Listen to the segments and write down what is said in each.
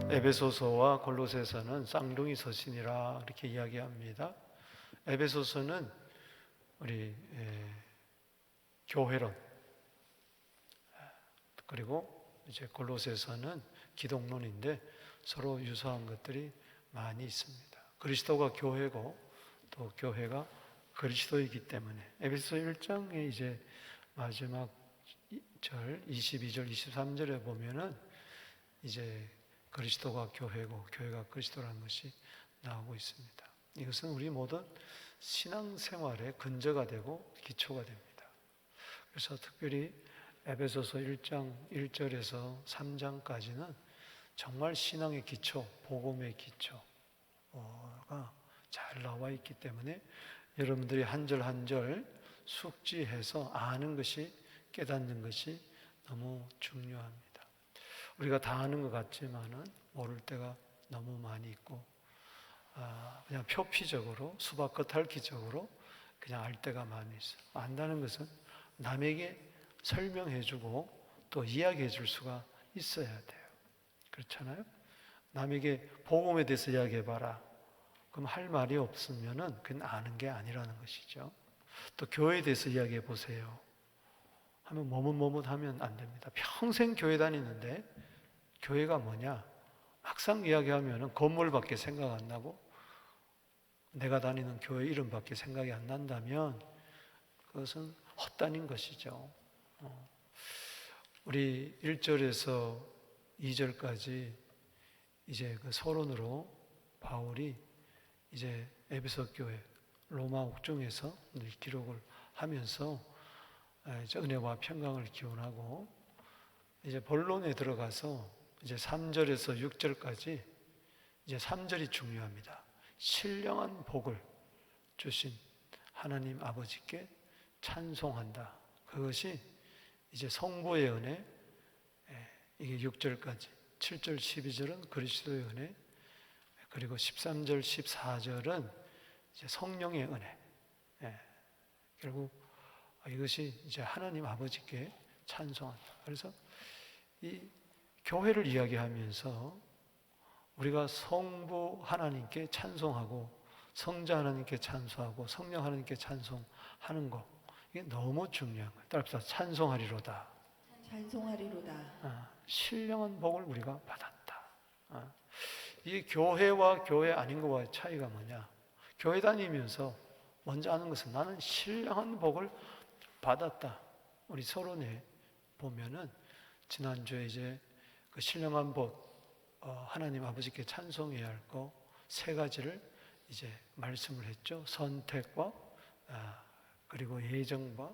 에베소서와 골로새서는 쌍둥이 서신이라 이렇게 이야기합니다. 에베소서는 우리 교회론, 그리고 이제 골로새서는 기독론인데 서로 유사한 것들이 많이 있습니다. 그리스도가 교회고 또 교회가 그리스도이기 때문에 에베소 1장의 이제 마지막 절 22절 23절에 보면은 이제 그리스도가 교회고 교회가 그리스도라는 것이 나오고 있습니다. 이것은 우리 모든 신앙생활의 근저가 되고 기초가 됩니다. 그래서 특별히 에베소서 1장 1절에서 3장까지는 정말 신앙의 기초, 복음의 기초가 잘 나와 있기 때문에 여러분들이 한 절 한 절 숙지해서 아는 것이, 깨닫는 것이 너무 중요합니다. 우리가 다 아는 것 같지만은 모를 때가 너무 많이 있고, 그냥 표피적으로, 수박겉핥기적으로 그냥 알 때가 많이 있어요. 안다는 것은 남에게 설명해주고 또 이야기해줄 수가 있어야 돼요. 그렇잖아요? 남에게 복음에 대해서 이야기해봐라. 그럼 할 말이 없으면은 그건 아는 게 아니라는 것이죠. 또 교회에 대해서 이야기해보세요 하면 머뭇머뭇하면 안 됩니다. 평생 교회 다니는데 교회가 뭐냐? 막상 이야기하면 건물밖에 생각 안 나고 내가 다니는 교회 이름밖에 생각이 안 난다면 그것은 헛다닌 것이죠. 우리 1절에서 2절까지 이제 그 서론으로 바울이 이제 에베소 교회 로마 옥중에서 기록을 하면서 이제 은혜와 평강을 기원하고 이제 본론에 들어가서 이제 3절에서 6절까지 이제 3절이 중요합니다. 신령한 복을 주신 하나님 아버지께 찬송한다. 그것이 이제 성부의 은혜, 이게 6절까지, 7절, 12절은 그리스도의 은혜, 그리고 13절, 14절은 이제 성령의 은혜. 결국 이것이 이제 하나님 아버지께 찬송한다. 그래서 이 교회를 이야기하면서 우리가 성부 하나님께 찬송하고 성자 하나님께 찬송하고 성령 하나님께 찬송하는 것, 이게 너무 중요한 거예요. 따라서 찬송하리로다. 찬송하리로다. 신령한 복을 우리가 받았다. 이 교회와 교회 아닌 것과의 차이가 뭐냐? 교회 다니면서 먼저 아는 것은 나는 신령한 복을 받았다. 우리 서론에 보면은 지난주에 이제 그 신령한 복, 하나님 아버지께 찬송해야 할 거 세 가지를 이제 말씀을 했죠. 선택과 그리고 예정과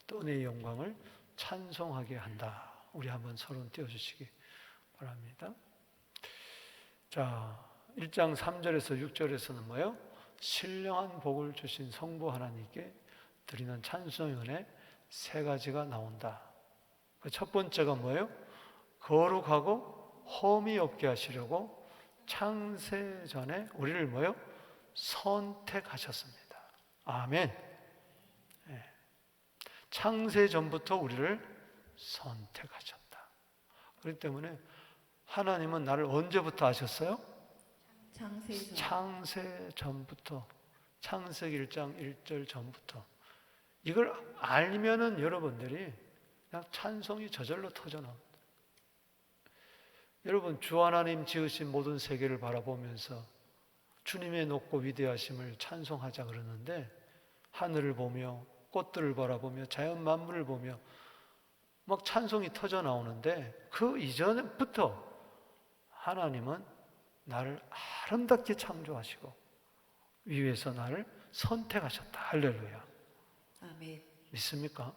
또 은혜의 영광을 찬송하게 한다. 우리 한번 서론 띄워주시기 바랍니다. 자, 1장 3절에서 6절에서는 뭐예요? 신령한 복을 주신 성부 하나님께 드리는 찬송의 은혜 세 가지가 나온다. 첫 번째가 뭐예요? 거룩하고 험이 없게 하시려고 창세 전에 우리를 뭐예요? 선택하셨습니다. 아멘. 창세 전부터 우리를 선택하셨다. 그렇기 때문에 하나님은 나를 언제부터 아셨어요? 창세 전부터, 창세기 1장 1절 전부터. 이걸 알면은 여러분들이 그냥 찬송이 저절로 터져나옵니다. 여러분, 주 하나님 지으신 모든 세계를 바라보면서 주님의 높고 위대하심을 찬송하자 그러는데, 하늘을 보며 꽃들을 바라보며 자연 만물을 보며 막 찬송이 터져 나오는데, 그 이전부터 하나님은 나를 아름답게 창조하시고 위에서 나를 선택하셨다. 할렐루야. 아멘. 믿습니까?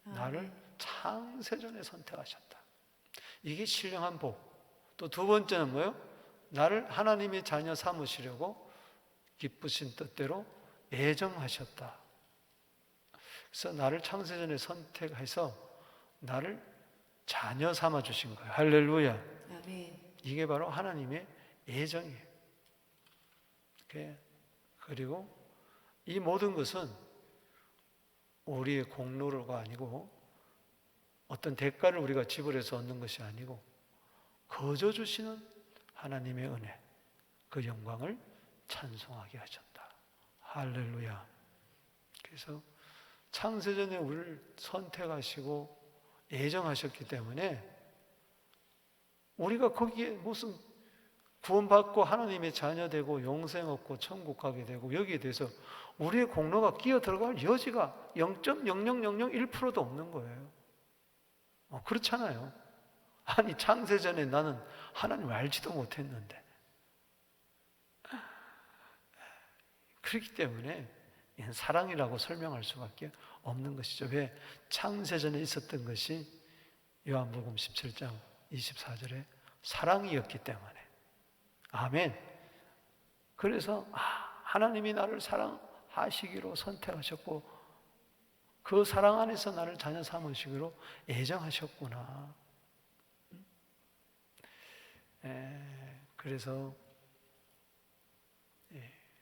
아멘. 나를 창세전에 선택하셨다. 이게 신령한 복. 또 두 번째는 뭐예요? 나를 하나님의 자녀 삼으시려고 기쁘신 뜻대로 예정하셨다. 그래서 나를 창세전에 선택해서 나를 자녀 삼아 주신 거예요. 할렐루야. 아멘. 이게 바로 하나님의 예정이에요. 그리고 이 모든 것은 우리의 공로가 아니고 어떤 대가를 우리가 지불해서 얻는 것이 아니고 거저 주시는 하나님의 은혜, 그 영광을 찬송하게 하셨다. 할렐루야. 그래서 창세전에 우리를 선택하시고 예정하셨기 때문에 우리가 거기에 무슨 구원받고 하나님의 자녀되고 영생 얻고 천국 가게 되고 여기에 대해서 우리의 공로가 끼어 들어갈 여지가 0.00001%도 없는 거예요. 그렇잖아요. 아니 창세전에 나는 하나님을 알지도 못했는데. 그렇기 때문에 이건 사랑이라고 설명할 수밖에 없는 것이죠. 왜? 창세전에 있었던 것이 요한복음 17장 24절에 사랑이었기 때문에. 아멘. 그래서 하나님이 나를 사랑하시기로 선택하셨고 그 사랑 안에서 나를 자녀 삼으시기로 예정하셨구나. 그래서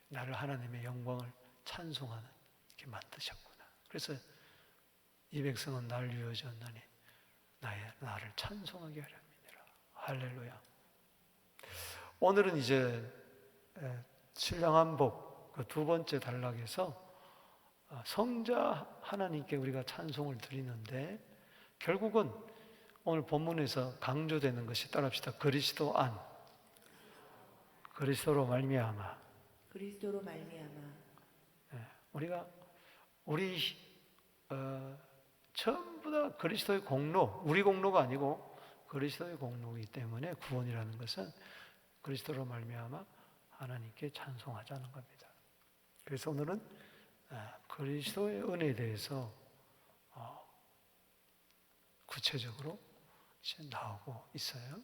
나를 하나님의 영광을 찬송하는 이렇게 만드셨구나. 그래서 이 백성은 날 위하였나니 나를 찬송하게 하려 함이니라. 할렐루야. 오늘은 이제 신령한복 그 두 번째 단락에서 성자 하나님께 우리가 찬송을 드리는데 결국은 오늘 본문에서 강조되는 것이 따라합시다. 그리스도 안, 그리스도로 말미암아. 그리스도로 말미암아. 우리 전부 다 그리스도의 공로, 우리 공로가 아니고 그리스도의 공로이기 때문에 구원이라는 것은 그리스도로 말미암아 하나님께 찬송하자는 겁니다. 그래서 오늘은 그리스도의 은혜에 대해서 구체적으로 나오고 있어요.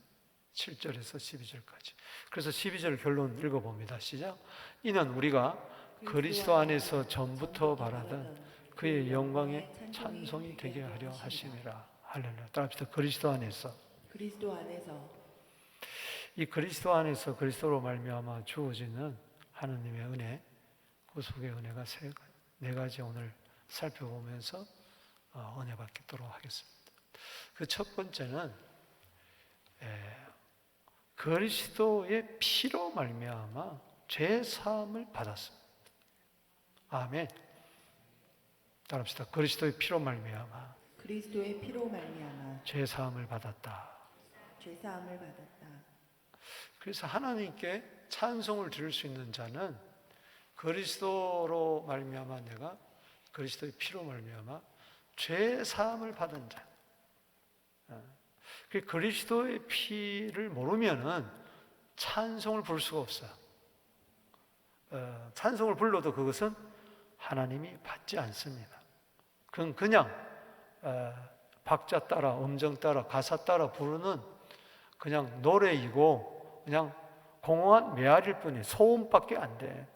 7절에서 12절까지. 그래서 12절 결론 읽어봅니다. 시작. 이는 우리가 그리스도 안에서 전부터 바라던 그의 영광의 찬송이 되게 하려 하심이라. 할렐루야. 따라합시다. 그리스도 안에서. 그리스도 안에서. 이 그리스도 안에서 그리스도로 말미암아 주어지는 하나님의 은혜, 구속의 은혜가 네 가지 오늘 살펴보면서 은혜 받도록 하겠습니다. 그 첫 번째는 그리스도의 피로 말미암아 죄 사함을 받았습니다. 아멘. 따라합시다. 그리스도의 피로 말미암아 그리스도의 피로 말미암아 죄 사함을 받았다. 죄 사함을 받았다. 그래서 하나님께 찬송을 드릴 수 있는 자는 그리스도로 말미암아 내가 그리스도의 피로 말미암아 죄 사함을 받은 자. 그리스도의 피를 모르면은 찬송을 부를 수가 없어요. 찬송을 불러도 그것은 하나님이 받지 않습니다. 그건 그냥 박자 따라, 음정 따라, 가사 따라 부르는 그냥 노래이고 그냥 공허한 메아리일 뿐이에요. 소음밖에 안 돼.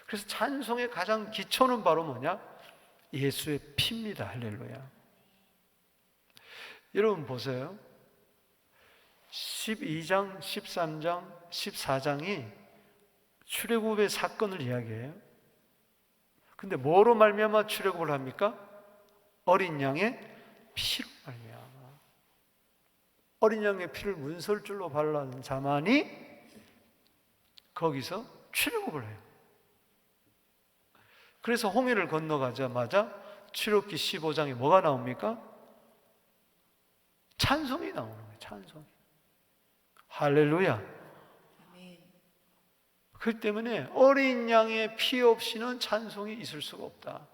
그래서 찬송의 가장 기초는 바로 뭐냐? 예수의 피입니다. 할렐루야. 여러분 보세요. 12장, 13장, 14장이 출애굽의 사건을 이야기해요. 근데 뭐로 말미암아 출애굽을 합니까? 어린 양의 피로 말미암아. 어린 양의 피를 문설줄로 발라는 자만이 거기서 출애굽을 해요. 그래서 홍해를 건너가자마자 출애굽기 15장에 뭐가 나옵니까? 찬송이 나오는 거예요. 찬송이. 할렐루야. 아멘. 그렇기 때문에 어린 양의 피 없이는 찬송이 있을 수가 없다.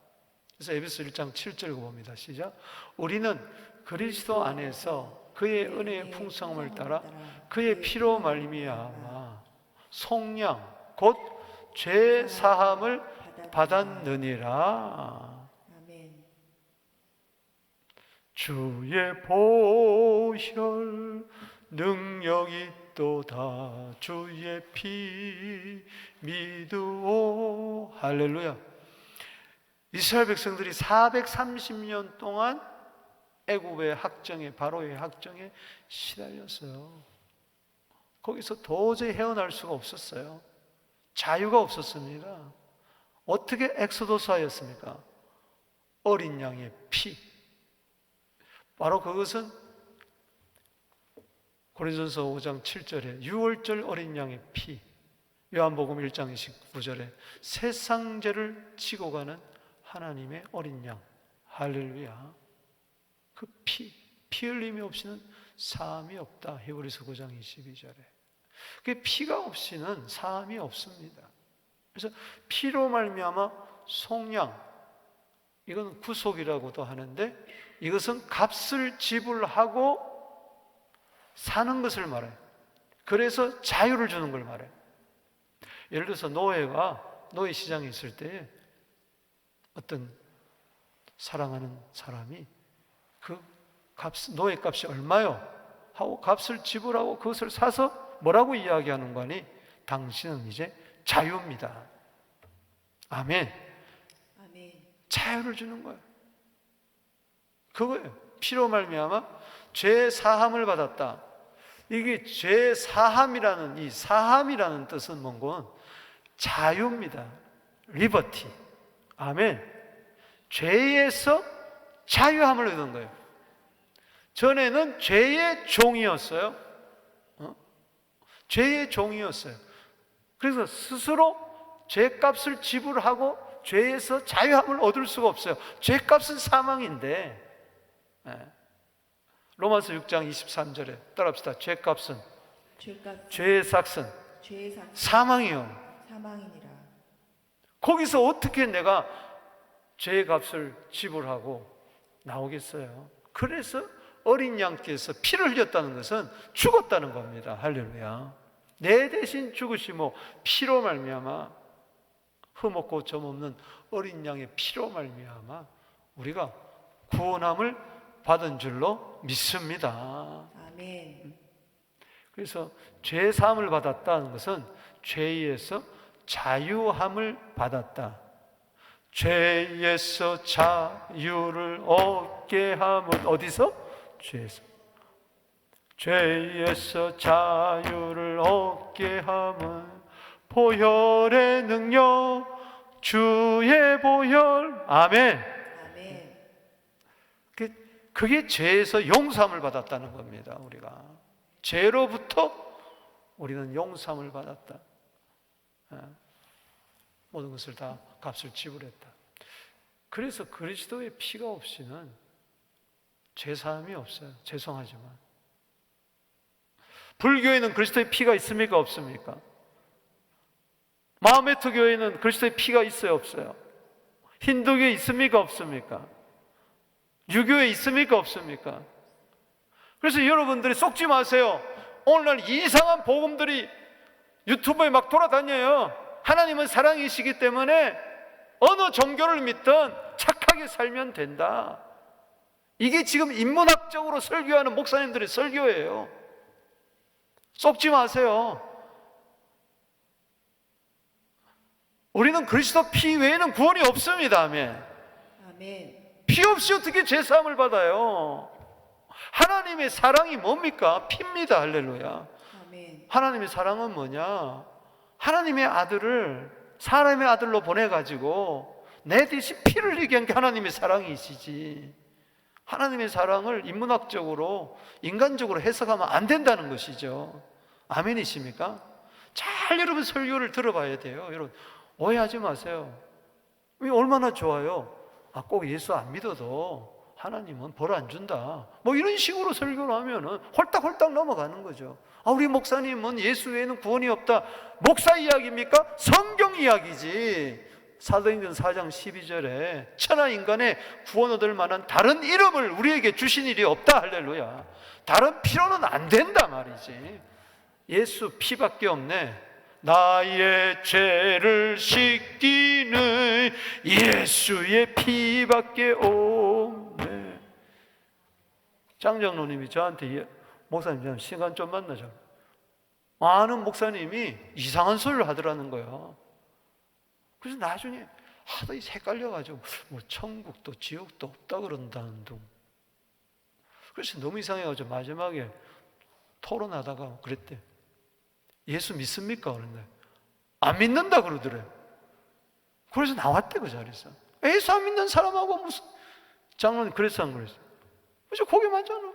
그래서 에베소 1장 7절 봅니다. 시작. 우리는 그리스도 안에서 그의 은혜의 풍성함을 따라 그의 피로 말미암아 속량 곧 죄 사함을 받았느니라. 아멘. 주의 보혈 능력이 또다 주의 피 믿으오. 할렐루야. 이스라엘 백성들이 430년 동안 애굽의 학정에, 바로의 학정에 시달렸어요. 거기서 도저히 헤어날 수가 없었어요. 자유가 없었습니다. 어떻게 엑소도스 하였습니까? 어린 양의 피. 바로 그것은 고린도전서 5장 7절에 유월절 어린 양의 피, 요한복음 1장 29절에 세상 죄를 지고 가는 하나님의 어린 양, 할렐루야. 그 피 흘림이 없이는 사함이 없다. 히브리서 9장 22절에. 그 피가 없이는 사함이 없습니다. 그래서 피로 말미암아 속량, 이건 구속이라고도 하는데 이것은 값을 지불하고 사는 것을 말해요. 그래서 자유를 주는 걸 말해요. 예를 들어서 노예 시장에 있을 때 어떤 사랑하는 사람이 그 노예 값이 얼마요? 하고 값을 지불하고 그것을 사서 뭐라고 이야기하는 거니? 당신은 이제 자유입니다. 아멘. 아멘. 자유를 주는 거예요. 그거예요. 피로 말미암아 죄 사함을 받았다. 이게 죄 사함이라는 이 사함이라는 뜻은 뭔가 자유입니다. 리버티. 아멘. 죄에서 자유함을 얻은 거예요. 전에는 죄의 종이었어요. 죄의 종이었어요. 그래서 스스로 죄값을 지불하고 죄에서 자유함을 얻을 수가 없어요. 죄값은 사망인데, 로마서 6장 23절에 따라합시다. 죄값은, 죄의 삭은 사망이요. 사망이니라. 거기서 어떻게 내가 죄의 값을 지불하고 나오겠어요? 그래서 어린 양께서 피를 흘렸다는 것은 죽었다는 겁니다. 할렐루야. 내 대신 죽으시고 피로 말미암아 흠없고 점없는 어린 양의 피로 말미암아 우리가 구원함을 받은 줄로 믿습니다. 아멘. 그래서 죄 사함을 받았다는 것은 죄에서 자유함을 받았다. 죄에서 자유를 얻게 함은 어디서? 죄에서 자유를 얻게 함은 보혈의 능력, 주의 보혈. 아멘. 아멘. 그게 죄에서 용서함을 받았다는 겁니다. 우리가 죄로부터 우리는 용서함을 받았다. 모든 것을 다 값을 지불했다. 그래서 그리스도의 피가 없이는 죄사함이 없어요. 죄송하지만 불교에는 그리스도의 피가 있습니까? 없습니까? 마호메트 교회는 그리스도의 피가 있어요? 없어요? 힌두교에 있습니까? 없습니까? 유교에 있습니까? 없습니까? 그래서 여러분들이 속지 마세요. 오늘날 이상한 복음들이 유튜브에 막 돌아다녀요. 하나님은 사랑이시기 때문에 어느 종교를 믿든 착하게 살면 된다. 이게 지금 인문학적으로 설교하는 목사님들의 설교예요. 속지 마세요. 우리는 그리스도 피 외에는 구원이 없습니다. 아멘. 아멘. 피 없이 어떻게 죄사함을 받아요? 하나님의 사랑이 뭡니까? 피입니다. 할렐루야. 아멘. 하나님의 사랑은 뭐냐? 하나님의 아들을 사람의 아들로 보내가지고 내 대신 피를 흘리게 한 게 하나님의 사랑이시지. 하나님의 사랑을 인문학적으로 인간적으로 해석하면 안 된다는 것이죠. 아멘이십니까? 잘 여러분 설교를 들어봐야 돼요. 여러분 오해하지 마세요. 얼마나 좋아요. 꼭 예수 안 믿어도 하나님은 벌 안 준다. 뭐 이런 식으로 설교를 하면은 홀딱홀딱 넘어가는 거죠. 우리 목사님은 예수 외에는 구원이 없다. 목사 이야기입니까? 성경 이야기지. 사도행전 4장 12절에 천하 인간의 구원 얻을 만한 다른 이름을 우리에게 주신 일이 없다. 할렐루야. 다른 피로는 안 된다 말이지. 예수 피밖에 없네. 나의 죄를 씻기는 예수의 피밖에 없네. 장장로님이 저한테 목사님 시간 좀 만나자. 아는 목사님이 이상한 소리를 하더라는 거예요. 그래서 나중에 하도 헷갈려가지고 뭐 천국도 지옥도 없다 그런다는 둥. 그래서 너무 이상해가지고 마지막에 토론하다가 그랬대. 예수 믿습니까? 그런데 안 믿는다 그러더래. 그래서 나왔대 그 자리에서. 예수 안 믿는 사람하고 무슨 장로님 그랬어 안 그랬어? 그래서 고개 맞잖아.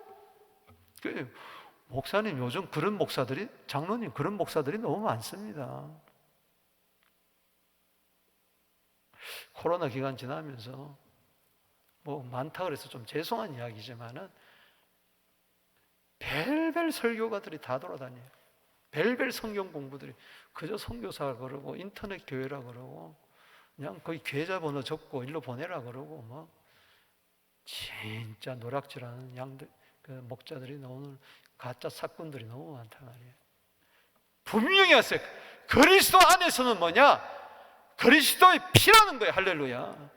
목사님 요즘 그런 목사들이, 장로님 그런 목사들이 너무 많습니다. 코로나 기간 지나면서 뭐 많다 그래서 좀 죄송한 이야기지만은 별별 설교가들이 다 돌아다녀요. 별별 성경 공부들이 그저 선교사 그러고 인터넷 교회라 그러고 그냥 거의 계좌번호 적고 일로 보내라 그러고 뭐 진짜 노락질하는 양들, 그 목자들이 오늘 가짜 사건들이 너무 많단 말이에요. 분명히 하세요. 그리스도 안에서는 뭐냐? 그리스도의 피라는 거예요. 할렐루야.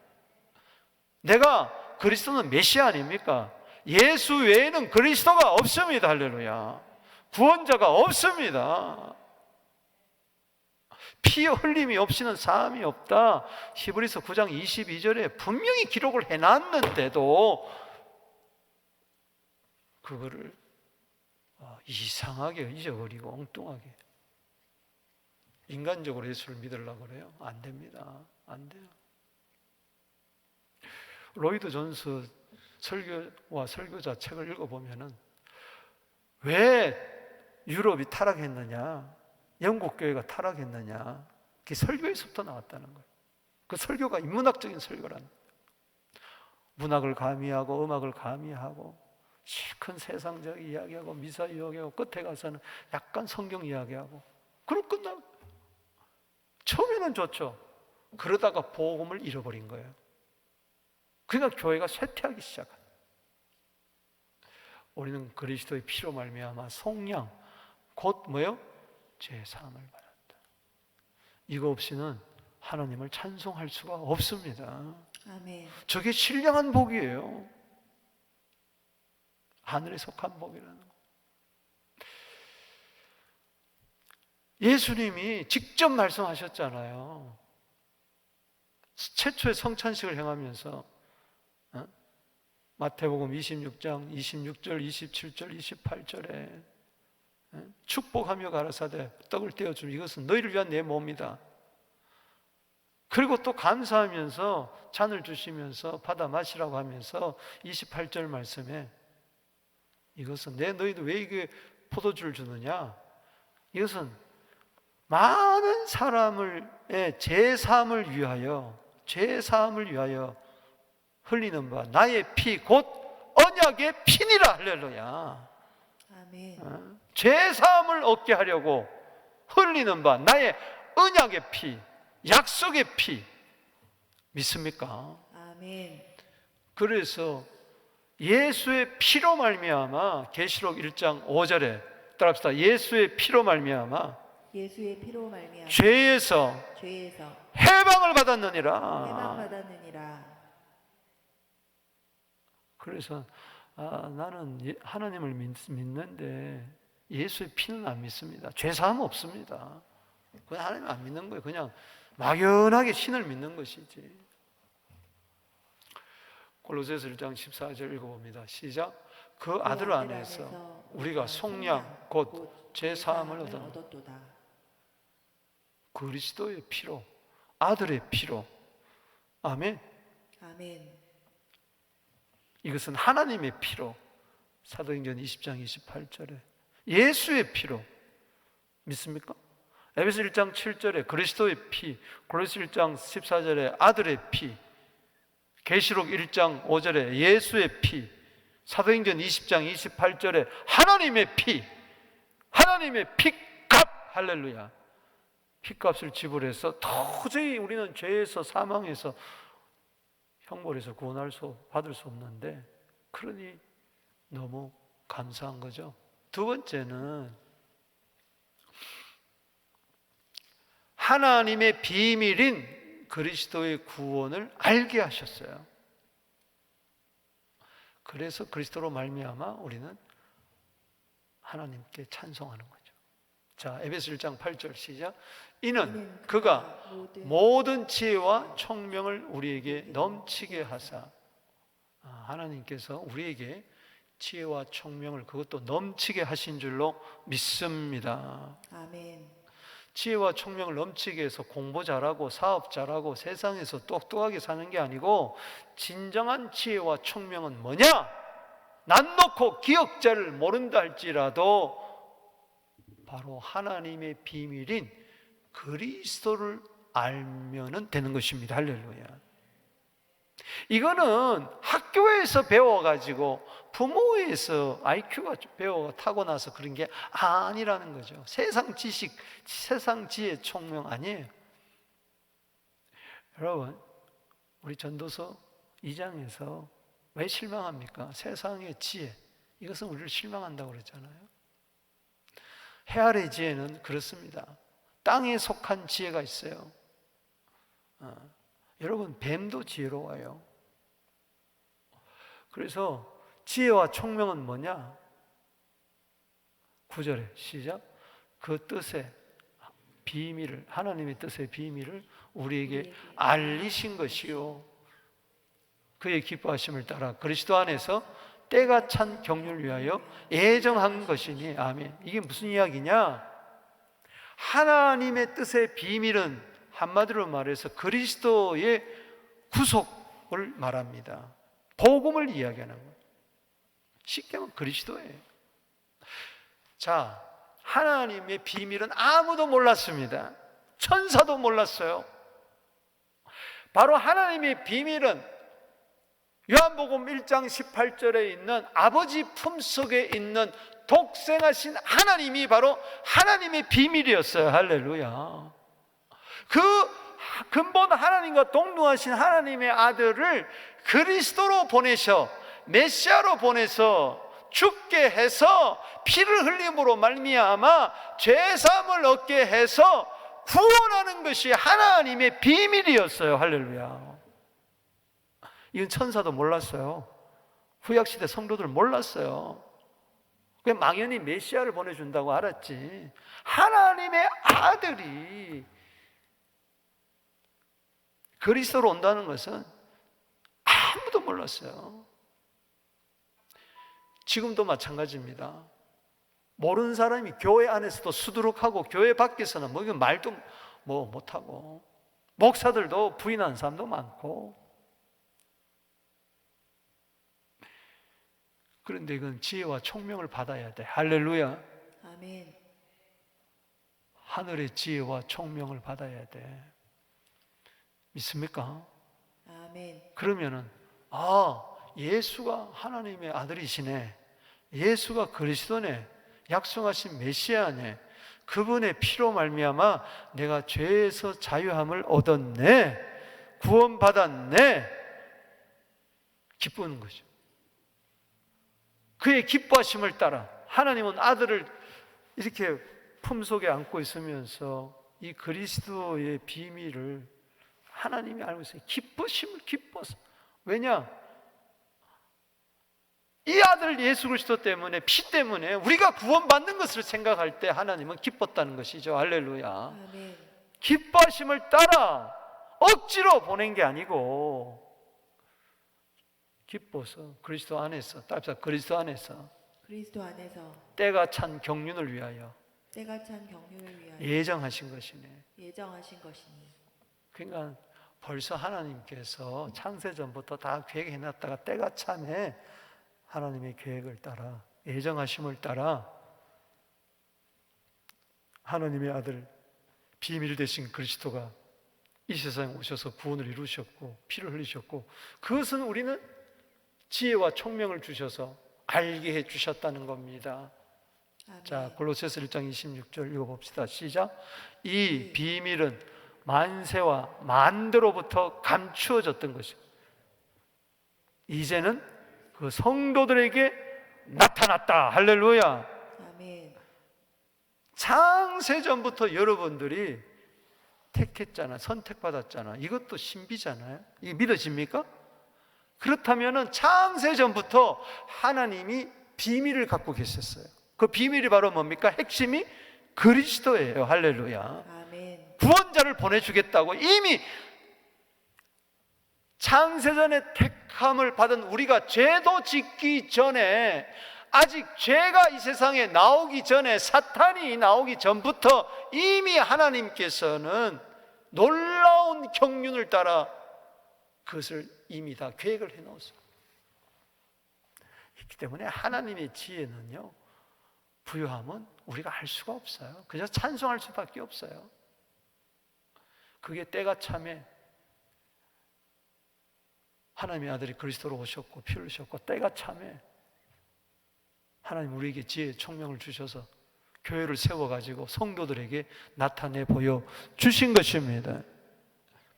내가 그리스도는 메시아 아닙니까? 예수 외에는 그리스도가 없습니다. 할렐루야. 구원자가 없습니다. 피 흘림이 없이는 사함이 없다. 히브리서 9장 22절에 분명히 기록을 해놨는데도 그거를 이상하게 잊어버리고 엉뚱하게 인간적으로 예수를 믿으려고 그래요. 안 됩니다. 안 돼요. 로이드 존스 설교와 설교자 책을 읽어보면은 왜 유럽이 타락했느냐, 영국 교회가 타락했느냐, 그게 설교에서부터 나왔다는 거예요. 그 설교가 인문학적인 설교라는 거예요. 문학을 가미하고 음악을 가미하고 큰 세상적 이야기하고 미사 이야기하고 끝에 가서는 약간 성경 이야기하고 그럼 끝나고 처음에는 좋죠. 그러다가 복음을 잃어버린 거예요. 그러니까 교회가 쇠퇴하기 시작한. 우리는 그리스도의 피로 말미암아 속량 곧 뭐요? 죄 사함을 받았다. 이거 없이는 하나님을 찬송할 수가 없습니다. 아멘. 저게 신령한 복이에요. 하늘에 속한 복이라는 거. 예수님이 직접 말씀하셨잖아요. 최초의 성찬식을 행하면서 마태복음 26장 26절, 27절, 28절에 축복하며 가라사대 떡을 떼어주면 이것은 너희를 위한 내 몸이다. 그리고 또 감사하면서 잔을 주시면서 받아 마시라고 하면서 28절 말씀에 이것은 너희도 왜 이게 포도주를 주느냐? 이것은 많은 사람의 제사함을 위하여 흘리는 바 나의 피 곧 언약의 피니라. 할렐루야. 아멘. 제사함을 얻게 하려고 흘리는 바 나의 언약의 피, 약속의 피. 믿습니까? 아멘. 그래서 예수의 피로 말미암아 계시록 1장 5절에 따라합시다. 예수의 피로 말미암아 예수의 피로 말미암아 죄에서 해방을 받았느니라. 해방받았느니라. 그래서 나는 하나님을 믿는데 예수의 피는 안 믿습니다. 죄사함 없습니다. 그냥 하나님 안 믿는 거예요. 그냥 막연하게 신을 믿는 것이지. 골로새서 1장 14절 읽어봅니다. 시작. 그 아들 안에서 우리가 속량 곧 죄사함을 얻었도다. 그리스도의 피로, 아들의 피로. 아멘. 아멘. 이것은 하나님의 피로. 사도행전 20장 28절에 예수의 피로. 믿습니까? 에베소 1장 7절에 그리스도의 피, 골로새 1장 14절에 아들의 피, 계시록 1장 5절에 예수의 피, 사도행전 20장 28절에 하나님의 피, 하나님의 피값. 할렐루야. 피값을 지불해서 도저히 우리는 죄에서 사망해서 형벌에서 받을 수 없는데, 그러니 너무 감사한 거죠. 두 번째는 하나님의 비밀인 그리스도의 구원을 알게 하셨어요. 그래서 그리스도로 말미암아 우리는 하나님께 찬송하는 거죠. 자, 에베소 1장 8절 시작. 이는 그가 모든 지혜와 총명을 우리에게 넘치게 하사. 하나님께서 우리에게 지혜와 총명을 그것도 넘치게 하신 줄로 믿습니다. 아멘. 지혜와 총명을 넘치게 해서 공부 잘하고 사업 잘하고 세상에서 똑똑하게 사는 게 아니고, 진정한 지혜와 총명은 뭐냐? 난 놓고 기억자를 모른다 할지라도 바로 하나님의 비밀인 그리스도를 알면은 되는 것입니다. 할렐루야. 이거는 학교에서 배워가지고 부모에서 IQ가 배워 타고나서 그런 게 아니라는 거죠. 세상 지식, 세상 지혜 총명 아니에요. 여러분, 우리 전도서 2장에서 왜 실망합니까? 세상의 지혜, 이것은 우리를 실망한다고 그랬잖아요. 해 아래 지혜는 그렇습니다. 땅에 속한 지혜가 있어요. 여러분, 뱀도 지혜로워요. 그래서 지혜와 총명은 뭐냐? 9절에 시작. 그 뜻의 비밀을, 하나님의 뜻의 비밀을 우리에게 알리신 것이요, 그의 기뻐하심을 따라 그리스도 안에서 때가 찬 경륜을 위하여 예정한 것이니. 아멘. 이게 무슨 이야기냐? 하나님의 뜻의 비밀은 한마디로 말해서 그리스도의 구속을 말합니다. 복음을 이야기하는 거예요. 쉽게 말하면 그리스도예요. 자, 하나님의 비밀은 아무도 몰랐습니다. 천사도 몰랐어요. 바로 하나님의 비밀은 요한복음 1장 18절에 있는 아버지 품속에 있는 독생하신 하나님이 바로 하나님의 비밀이었어요. 할렐루야. 그 근본 하나님과 동등하신 하나님의 아들을 그리스도로 보내셔, 메시아로 보내서 죽게 해서 피를 흘림으로 말미암아 죄사함을 얻게 해서 구원하는 것이 하나님의 비밀이었어요. 할렐루야. 이건 천사도 몰랐어요. 구약시대 성도들 몰랐어요. 그냥 막연히 메시아를 보내준다고 알았지, 하나님의 아들이 그리스도로 온다는 것은 아무도 몰랐어요. 지금도 마찬가지입니다. 모르는 사람이 교회 안에서도 수두룩하고 교회 밖에서는 뭐 말도 뭐 못하고, 목사들도 부인하는 사람도 많고. 그런데 이건 지혜와 총명을 받아야 돼. 할렐루야. 아멘. 하늘의 지혜와 총명을 받아야 돼. 믿습니까? 아멘. 그러면은 예수가 하나님의 아들이시네, 예수가 그리스도네, 약속하신 메시아네, 그분의 피로 말미암아 내가 죄에서 자유함을 얻었네, 구원받았네, 기쁘는 거죠. 그의 기뻐하심을 따라 하나님은 아들을 이렇게 품속에 안고 있으면서 이 그리스도의 비밀을 하나님이 알고 있어요. 기뻐서. 왜냐? 이 아들 예수 그리스도 때문에, 피 때문에 우리가 구원받는 것을 생각할 때 하나님은 기뻤다는 것이죠. 할렐루야. 아멘. 기뻐하심을 따라 억지로 보낸 게 아니고 기뻐서 그리스도 안에서, 따라서 그리스도 안에서 때가 찬 경륜을 위하여 예정하신 것이네. 예정하신 것이니. 그러니까 벌써 하나님께서 창세전부터 다 계획해놨다가 때가 차네, 하나님의 계획을 따라, 예정하심을 따라 하나님의 아들 비밀 되신 그리스도가 이 세상에 오셔서 구원을 이루셨고 피를 흘리셨고, 그것은 우리는 지혜와 총명을 주셔서 알게 해주셨다는 겁니다. 아멘. 자, 골로새서 1장 26절 읽어봅시다. 시작. 이 비밀은 만세와 만대로부터 감추어졌던 것이고 이제는 그 성도들에게 나타났다. 할렐루야. 아멘. 창세전부터 여러분들이 택했잖아, 선택받았잖아. 이것도 신비잖아요. 이게 믿어집니까? 그렇다면 창세전부터 하나님이 비밀을 갖고 계셨어요. 그 비밀이 바로 뭡니까? 핵심이 그리스도예요. 할렐루야. 아멘. 구원자를 보내주겠다고 이미 창세전에 택함을 받은 우리가 죄도 짓기 전에, 아직 죄가 이 세상에 나오기 전에, 사탄이 나오기 전부터 이미 하나님께서는 놀라운 경륜을 따라 그것을 이미 다 계획을 해놓았어요. 있기 때문에 하나님의 지혜는요, 부요함은 우리가 알 수가 없어요. 그냥 찬송할 수밖에 없어요. 그게 때가 참에 하나님의 아들이 그리스도로 오셨고 피 흘리셨고, 때가 참에 하나님 우리에게 지혜 총명을 주셔서 교회를 세워가지고 성도들에게 나타내 보여 주신 것입니다.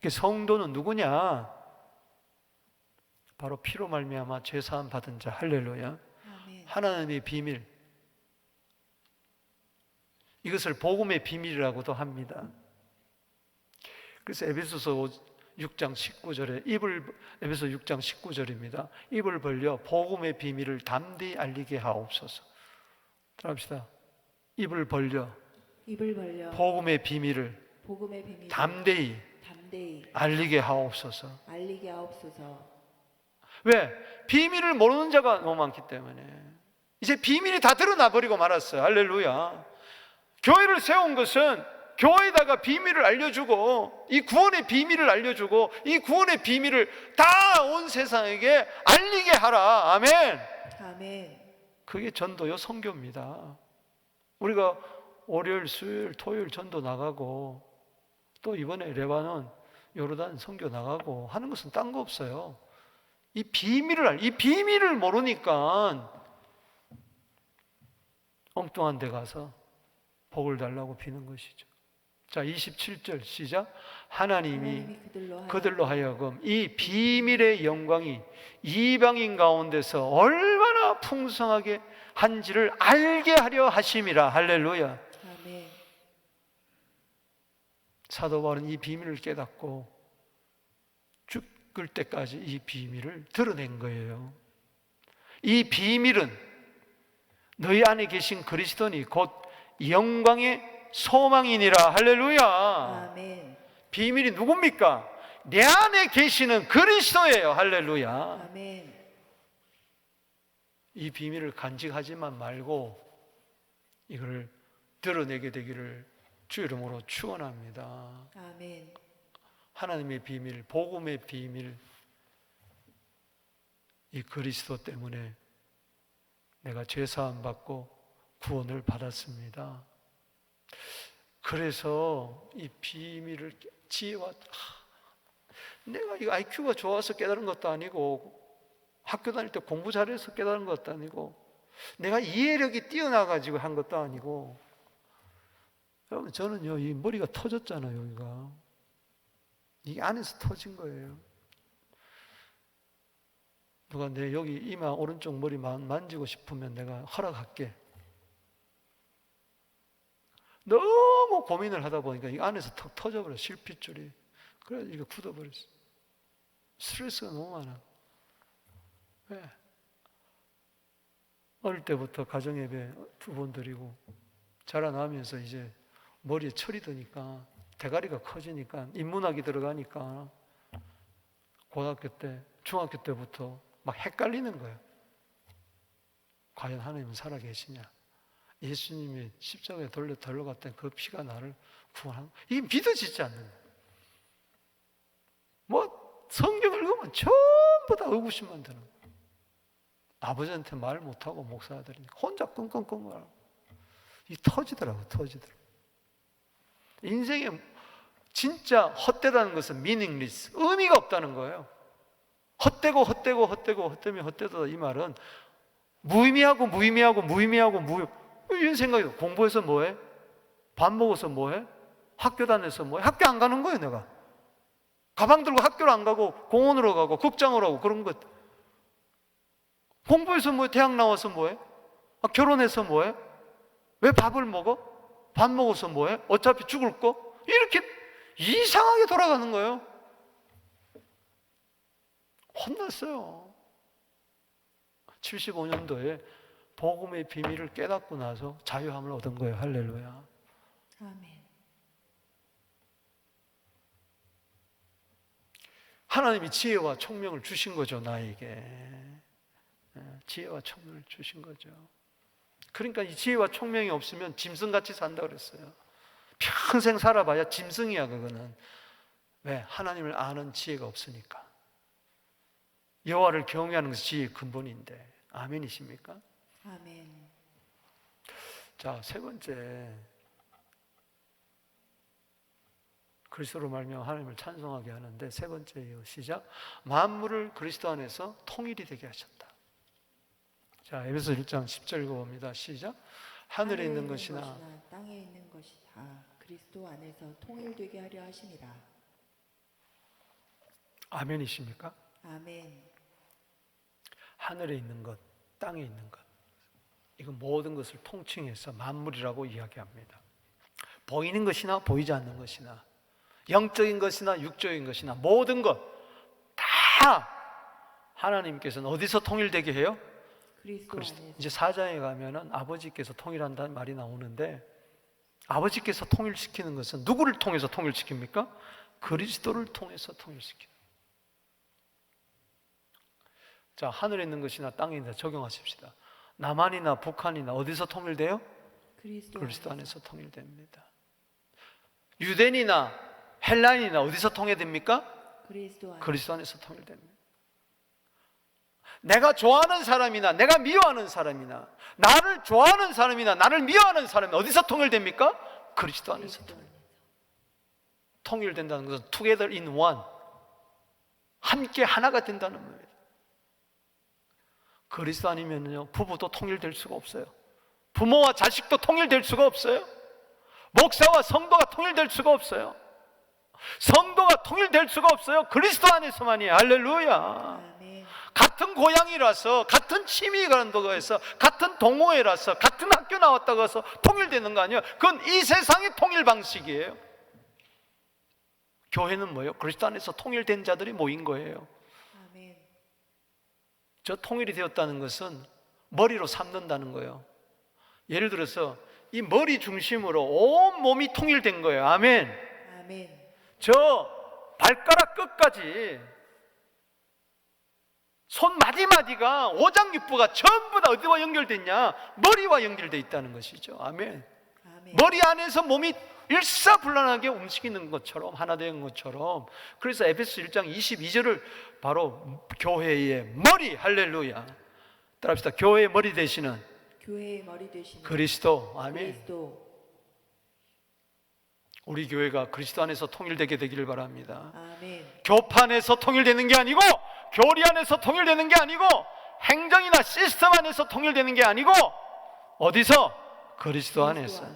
성도는 누구냐? 바로 피로 말미암아 죄사함 받은 자. 할렐루야. 아멘. 하나님의 비밀, 이것을 복음의 비밀이라고도 합니다. 그래서 에베소서 6장 19절에 에베소 6장 19절입니다. 입을 벌려 복음의 비밀을 담대히 알리게 하옵소서. 따라합시다. 입을 벌려 복음의 비밀을 담대히 알리게 하옵소서. 왜? 비밀을 모르는 자가 너무 많기 때문에. 이제 비밀이 다 드러나 버리고 말았어요. 할렐루야. 교회를 세운 것은 교회에다가 비밀을 알려주고, 이 구원의 비밀을 알려주고, 이 구원의 비밀을 다 온 세상에게 알리게 하라. 아멘. 아멘. 그게 전도요, 선교입니다. 우리가 월요일, 수요일, 토요일 전도 나가고, 또 이번에 레바논, 요르단 선교 나가고 하는 것은 딴 거 없어요. 이 비밀을 모르니까 엉뚱한 데 가서 복을 달라고 비는 것이죠. 자, 27절 시작. 하나님이 그들로 하여금 이 비밀의 영광이 이방인 가운데서 얼마나 풍성하게 한지를 알게 하려 하심이라. 할렐루야. 아멘. 사도 바울은 이 비밀을 깨닫고 죽을 때까지 이 비밀을 드러낸 거예요. 이 비밀은 너희 안에 계신 그리스도니 곧 영광의 소망이니라. 할렐루야. 아멘. 비밀이 누굽니까? 내 안에 계시는 그리스도예요. 할렐루야. 아멘. 이 비밀을 간직하지만 말고 이걸 드러내게 되기를 주 이름으로 축원합니다. 아멘. 하나님의 비밀, 복음의 비밀, 이 그리스도 때문에 내가 죄사함 받고 구원을 받았습니다. 그래서 이 비밀을 지혜와, 내가 이 IQ가 좋아서 깨달은 것도 아니고, 학교 다닐 때 공부 잘해서 깨달은 것도 아니고, 내가 이해력이 뛰어나가지고 한 것도 아니고, 여러분 저는요, 이 머리가 터졌잖아요. 여기가 이게 안에서 터진 거예요. 누가 내 여기 이마 오른쪽 머리 만지고 싶으면 내가 허락할게. 너무 고민을 하다 보니까 이 안에서 턱 터져버려. 실핏줄이. 그래서 이게 굳어버렸어. 스트레스가 너무 많아. 왜? 어릴 때부터 가정예배 2번 드리고 자라나면서 이제 머리에 철이 드니까, 대가리가 커지니까, 인문학이 들어가니까 고등학교 때, 중학교 때부터 막 헷갈리는 거예요. 과연 하나님은 살아계시냐? 예수님이 십자가에 돌려갔던 그 피가 나를 구원한, 이게 믿어지지 않는 거예요. 뭐 성경 읽으면 전부 다 의구심만 드는 거예요. 아버지한테 말 못하고 목사들이니까 혼자 끙끙끙 말하고, 이 터지더라고. 인생에 진짜 헛되다는 것은 meaningless, 의미가 없다는 거예요. 헛되고 헛되다, 이 말은 무의미하고 이런 생각이 들어요. 공부해서 뭐해? 밥 먹어서 뭐해? 학교 다녀서 뭐해? 학교 안 가는 거예요. 내가 가방 들고 학교를 안 가고 공원으로 가고 극장으로 가고 그런 것. 공부해서 뭐해? 대학 나와서 뭐해? 결혼해서 뭐해? 왜 밥을 먹어? 밥 먹어서 뭐해? 어차피 죽을 거? 이렇게 이상하게 돌아가는 거예요. 혼났어요. 75년도에 복음의 비밀을 깨닫고 나서 자유함을 얻은 거예요. 할렐루야. 아멘. 하나님이 지혜와 총명을 주신 거죠. 나에게 지혜와 총명을 주신 거죠. 그러니까 이 지혜와 총명이 없으면 짐승같이 산다 그랬어요. 평생 살아봐야 짐승이야. 그거는 왜? 하나님을 아는 지혜가 없으니까. 여호와를 경외하는 것이 지혜의 근본인데 아멘이십니까? 아멘. 자, 세 번째, 그리스도로 말미암아 하나님을 찬송하게 하는데, 세 번째예요. 시작. 만물을 그리스도 안에서 통일이 되게 하셨다. 자, 에베소 1장 10절 읽어봅니다. 시작. 하늘에 있는 것이나 땅에 있는 것이 다 그리스도 안에서 통일되게 하려 하심이라. 아멘이십니까? 아멘. 하늘에 있는 것, 땅에 있는 것, 이건 모든 것을 통칭해서 만물이라고 이야기합니다. 보이는 것이나 보이지 않는 것이나, 영적인 것이나 육적인 것이나, 모든 것 다 하나님께서는 어디서 통일되게 해요? 그리스도 안에서. 이제 4장에 가면은 아버지께서 통일한다는 말이 나오는데, 아버지께서 통일시키는 것은 누구를 통해서 통일시킵니까? 그리스도를 통해서 통일시킵니다. 자, 하늘에 있는 것이나 땅에 있는 것 적용하십시다. 남한이나 북한이나 어디서 통일돼요? 그리스도 안에서 통일됩니다. 유대인이나 헬라인이나 어디서 통일됩니까? 그리스도 안에서 통일됩니다. 내가 좋아하는 사람이나 내가 미워하는 사람이나, 나를 좋아하는 사람이나 나를 미워하는 사람이 어디서 통일됩니까? 그리스도 안에서 통일된다는 것은 together in one, 함께 하나가 된다는 겁니다. 그리스도 아니면요, 부부도 통일될 수가 없어요. 부모와 자식도 통일될 수가 없어요. 목사와 성도가 통일될 수가 없어요. 성도가 통일될 수가 없어요. 그리스도 안에서만이에요. 할렐루야. 아멘. 같은 고향이라서, 같은 취미가 한다고 해서, 같은 동호회라서, 같은 학교 나왔다고 해서 통일되는 거 아니에요. 그건 이 세상의 통일 방식이에요. 교회는 뭐예요? 그리스도 안에서 통일된 자들이 모인 거예요. 아멘. 저 통일이 되었다는 것은 머리로 삼는다는 거예요. 예를 들어서 이 머리 중심으로 온 몸이 통일된 거예요. 아멘. 아멘. 저 발가락 끝까지, 손 마디마디가, 오장육부가 전부 다 어디와 연결됐냐? 머리와 연결되어 있다는 것이죠. 아멘. 아멘. 머리 안에서 몸이 일사불란하게 움직이는 것처럼, 하나 된 것처럼. 그래서 에베소 1장 22절을 바로 교회의 머리, 할렐루야, 따라합시다. 교회의 머리 되시는 교회의 머리 되시는 그리스도. 아멘. 그리스도. 우리 교회가 그리스도 안에서 통일되게 되기를 바랍니다. 아멘. 교판에서 통일되는 게 아니고, 교리 안에서 통일되는 게 아니고, 행정이나 시스템 안에서 통일되는 게 아니고, 어디서? 그리스도 안에서,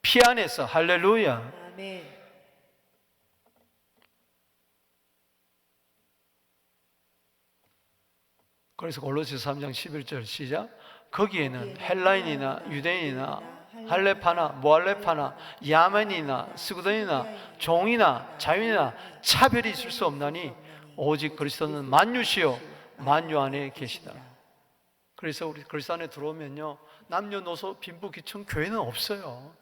피 안에서. 할렐루야. 아멘. 그래서 골로새서 3장 11절 시작. 거기에는 헬라인이나 유대인이나 할레파나 모할레파나 야만이나 스구던이나 종이나 자유이나 차별이 있을 수 없나니 오직 그리스도는 만유시요 만유 안에 계시다. 그래서 우리 그리스도 안에 들어오면요, 남녀노소 빈부귀천 교회는 없어요.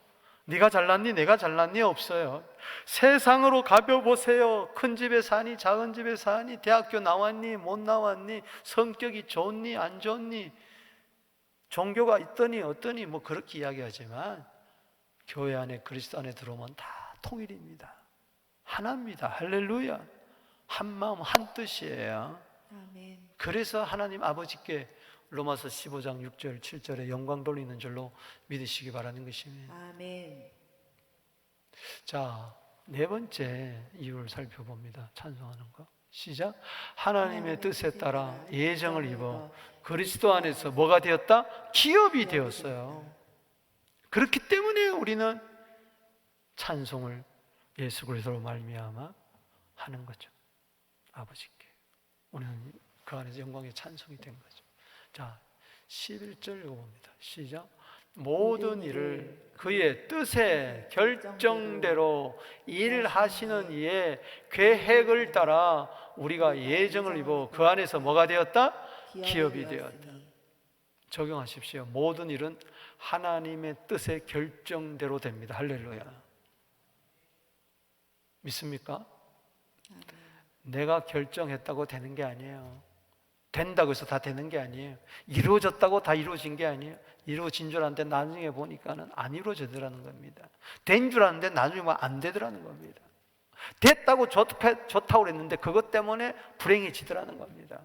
네가 잘났니 내가 잘났니 없어요. 세상으로 가벼보세요. 큰 집에 사니 작은 집에 사니, 대학교 나왔니 못 나왔니, 성격이 좋니 안 좋니, 종교가 있더니 어떠니, 뭐 그렇게 이야기하지만 교회 안에 그리스도 안에 들어오면 다 통일입니다. 하나입니다. 할렐루야. 한 마음 한 뜻이에요. 아멘. 그래서 하나님 아버지께 로마서 15장 6절 7절에 영광 돌리는 줄로 믿으시기 바라는 것입니다. 아멘. 자, 네 번째 이유를 살펴봅니다. 찬송하는 거. 시작. 하나님의 뜻에 따라 예정을 입어 그리스도 안에서 뭐가 되었다? 기업이 되었어요. 그렇기 때문에 우리는 찬송을 예수 그리스도로 말미암아 하는 거죠. 아버지께 우리는 그 안에서 영광의 찬송이 된 거죠. 자, 11절 읽어봅니다. 시작. 모든 일을 그의 뜻의 결정대로 일하시는 이의 계획을 따라 우리가 예정을 입어 그 안에서 뭐가 되었다? 기업이 되었다. 적용하십시오. 모든 일은 하나님의 뜻의 결정대로 됩니다. 할렐루야. 믿습니까? 내가 결정했다고 되는 게 아니에요. 된다고 해서 다 되는 게 아니에요. 이루어졌다고 다 이루어진 게 아니에요. 이루어진 줄 알았는데 나중에 보니까는 안 이루어지더라는 겁니다. 된 줄 알았는데 나중에 보면 안 되더라는 겁니다. 됐다고 좋다고 그랬는데 그것 때문에 불행해지더라는 겁니다.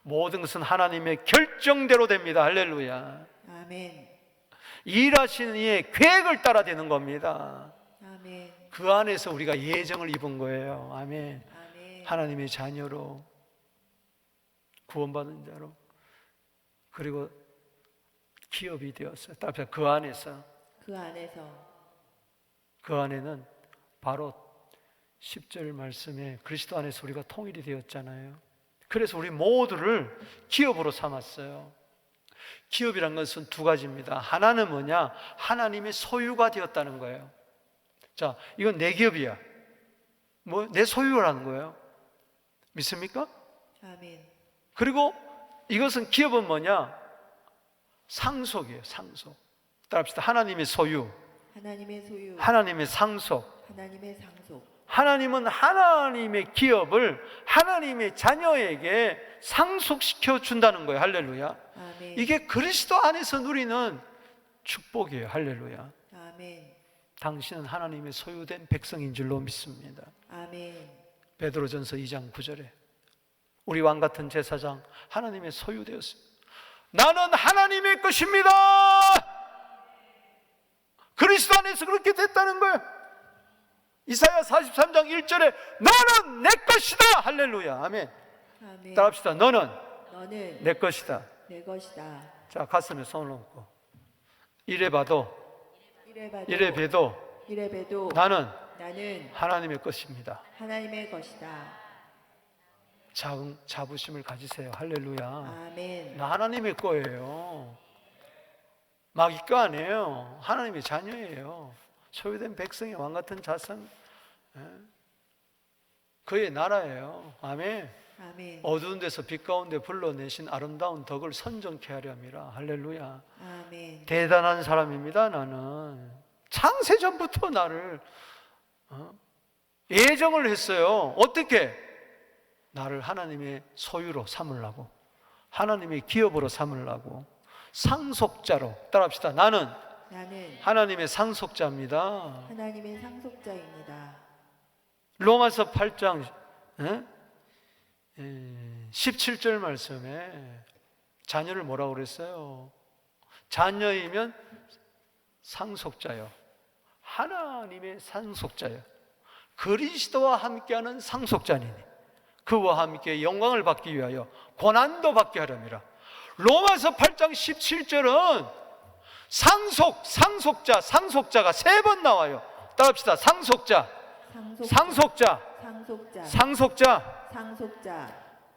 모든 것은 하나님의 결정대로 됩니다. 할렐루야. 아멘. 일하시는 이의 계획을 따라 되는 겁니다. 아멘. 그 안에서 우리가 예정을 입은 거예요. 아멘. 아멘. 하나님의 자녀로, 구원받은 자로, 그리고 기업이 되었어요. 따라서 그 안에서, 그 안에서, 그 안에는 바로 10절 말씀에 그리스도 안에서 우리가 통일이 되었잖아요. 그래서 우리 모두를 기업으로 삼았어요. 기업이란 것은 두 가지입니다. 하나는 뭐냐? 하나님의 소유가 되었다는 거예요. 자, 이건 내 기업이야. 뭐, 내 소유라는 거예요. 믿습니까? 아멘. 그리고 이것은 기업은 뭐냐? 상속이에요. 상속. 따라합시다. 하나님의 소유, 하나님의 소유, 하나님의 상속. 하나님의 상속. 하나님은 하나님의 기업을 하나님의 자녀에게 상속시켜 준다는 거예요. 할렐루야. 아멘. 이게 그리스도 안에서 누리는 축복이에요. 할렐루야. 아멘. 당신은 하나님의 소유된 백성인 줄로 믿습니다. 아멘. 베드로전서 2장 9절에 우리 왕 같은 제사장 하나님의 소유되었습니다. 나는 하나님의 것입니다. 그리스도 안에서 그렇게 됐다는 거예요. 이사야 43장 1절에 너는 내 것이다. 할렐루야. 아멘. 아멘. 따라합시다. 너는 너는 내 것이다. 내 것이다. 자, 가슴에 손을 얹고 이래 봐도 이래 봬도 나는 나는 하나님의 것입니다. 하나님의 것이다. 자부심을 가지세요. 할렐루야. 아멘. 나 하나님의 거예요. 마귀 거 아니에요. 하나님의 자녀예요. 소유된 백성의 왕 같은 자손, 그의 나라예요. 아멘. 아멘. 어두운 데서 빛 가운데 불러내신 아름다운 덕을 선정케 하려 함이라. 할렐루야. 아멘. 대단한 사람입니다. 나는 창세전부터 나를 예정을 했어요. 어떻게? 나를 하나님의 소유로 삼으려고, 하나님의 기업으로 삼으려고, 상속자로. 따라합시다. 나는 하나님의 상속자입니다. 하나님의 상속자입니다. 로마서 8장 17절 말씀에 자녀를 뭐라고 그랬어요? 자녀이면 상속자요. 하나님의 상속자요. 그리스도와 함께하는 상속자니니 그와 함께 영광을 받기 위하여 고난도 받게 하렵니다. 로마서 8장 17절은 상속자가 3번 나와요. 따라합시다. 상속자.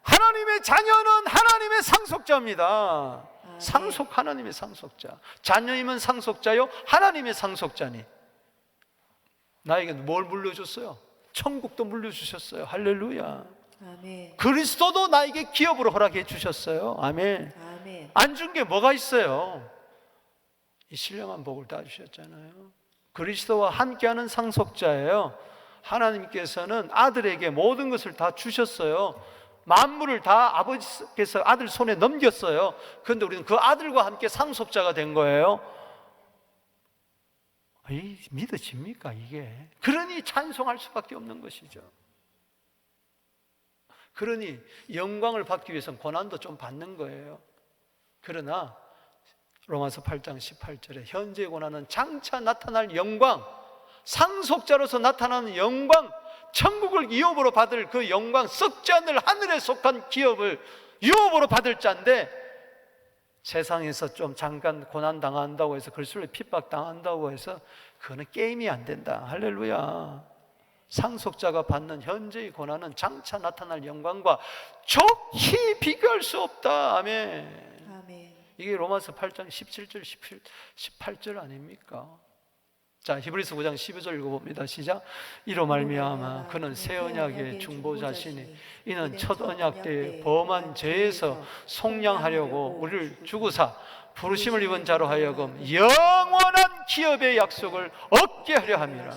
하나님의 자녀는 하나님의 상속자입니다. 아멘. 하나님의 상속자. 자녀이면 상속자요, 하나님의 상속자니. 나에게 뭘 물려줬어요? 천국도 물려주셨어요. 할렐루야. 아멘. 그리스도도 나에게 기업으로 허락해 주셨어요. 아멘. 아멘. 안 준 게 뭐가 있어요? 이 신령한 복을 다 주셨잖아요. 그리스도와 함께하는 상속자예요. 하나님께서는 아들에게 모든 것을 다 주셨어요. 만물을 다 아버지께서 아들 손에 넘겼어요. 그런데 우리는 그 아들과 함께 상속자가 된 거예요. 믿어집니까 이게? 그러니 찬송할 수밖에 없는 것이죠. 그러니 영광을 받기 위해서는 고난도 좀 받는 거예요. 그러나 로마서 8장 18절에 현재의 고난은 장차 나타날 영광, 상속자로서 나타나는 영광, 천국을 유업으로 받을 그 영광, 썩지 않을 하늘에 속한 기업을 유업으로 받을 자인데, 세상에서 좀 잠깐 고난 당한다고 해서, 글술에 핍박 당한다고 해서 그거는 게임이 안 된다. 할렐루야. 상속자가 받는 현재의 고난은 장차 나타날 영광과 좋게 비교할 수 없다. 아멘. 아멘. 이게 로마서 8장 17절 18절 아닙니까? 자, 히브리서 9장 12절 읽어봅니다. 시작. 이로 말미암아 그는 새 언약의 중보자시니 이는 첫 언약 때에 범한 죄에서 속량하려고 우리를 주구사 부르심을 입은 자로 하여금 영원한 기업의 약속을 얻게 하려 함이라.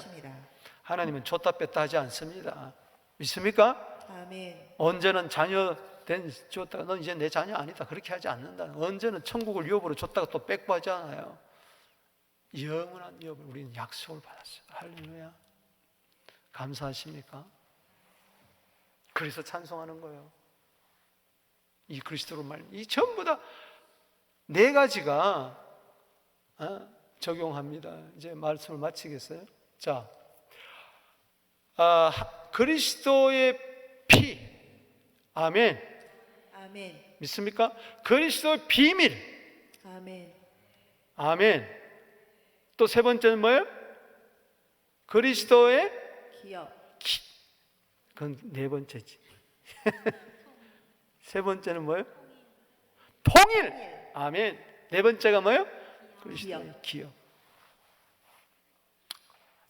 하나님은 줬다 뺐다 하지 않습니다. 믿습니까? 아멘. 언제는 자녀 줬다가 넌 이제 내 자녀 아니다 그렇게 하지 않는다. 언제는 천국을 유업으로 줬다가 또 뺏고 하지 않아요. 영원한 유업을 우리는 약속을 받았어요. 할렐루야. 감사하십니까? 그래서 찬송하는 거예요. 이 그리스도로 이 전부 다 네 가지가 적용합니다. 이제 말씀을 마치겠어요. 자, 그리스도의 피, 아멘. 아멘. 믿습니까? 그리스도의 비밀, 아멘. 아멘. 또 세 번째는 뭐예요? 그리스도의 기업. 그건 네 번째지. 세 번째는 뭐예요? 통일. 아멘. 네 번째가 뭐예요? 그리스도의 기업.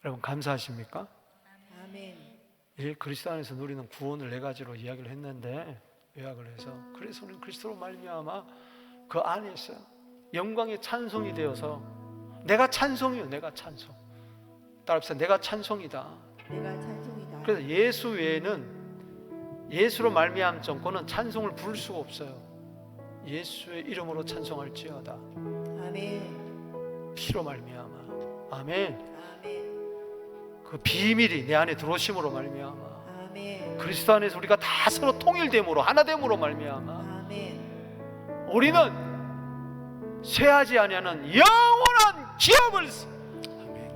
여러분 감사하십니까? 아멘. 예, 그리스도 안에서 누리는 구원을 네 가지로 이야기를 했는데 요약을 해서 그래서 우리는 그리스도로 말미암아 그 안에서 영광의 찬송이 되어서 내가 찬송이요, 내가 찬송. 따라합시다. 내가 찬송이다. 내가 찬송이다. 그래서 예수 외에는 예수로 말미암은 정권은 찬송을 부를 수가 없어요. 예수의 이름으로 찬송할지어다. 아멘. 피로 말미암아. 아멘. 아멘. 그 비밀이 내 안에 들어오심으로 말미암아. 아멘. 그리스도 안에서 우리가 다 서로 통일됨으로 하나됨으로 말미암아 아멘. 우리는 쇠하지 아니하는 영원한 기업을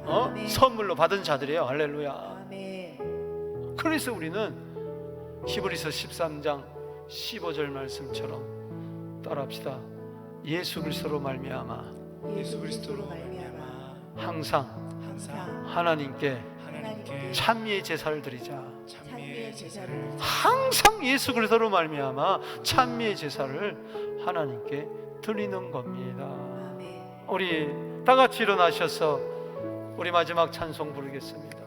아멘. 선물로 받은 자들이에요. 할렐루야. 아멘. 그래서 우리는 히브리서 13장 15절 말씀처럼 따라합시다. 예수 그리스도로 말미암아 예수 그리스도로 말미암아 항상 항상 하나님께 하나님께 찬미의 제사를 드리자. 찬미의 제사를 항상 예수 그리스도로 말미암아 찬미의 제사를 하나님께 드리는 겁니다. 아멘. 우리 다 같이 일어나셔서 우리 마지막 찬송 부르겠습니다.